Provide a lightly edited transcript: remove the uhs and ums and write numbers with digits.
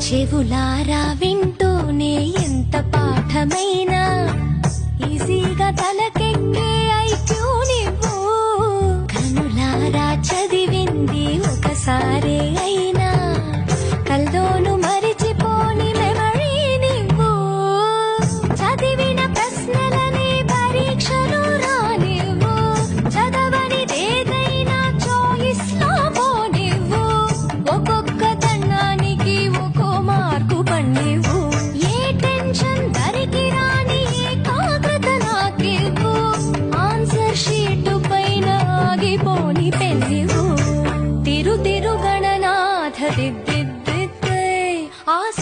చెవులారా వింటూనే ఎంత పాఠమైనా ఈజీగా తలకెక్కే ఐక్యూ నువ్వు. కనులారా చదివింది ఒకసారే అయినా కల్లోను మరిచిపోని మెమరీ నువ్వు. చదివిన ప్రశ్నలని పరీక్షలు రానివ్వు, చదవనిదేదైనా చాయిస్ లో పోనివ్వు. ఒక్కొక్క దండానికి ఒక్కో మార్కు పండివ్వు. ఏ టెన్షన్ దరికి రాని ఏకాగ్రత నాకివ్వు. ఆన్సర్ షీటు పైన ఆగిపోని పెన్నివ్వు. తిరు తిరు గణనాథ దిద్దిద్దిద్దే ఆశ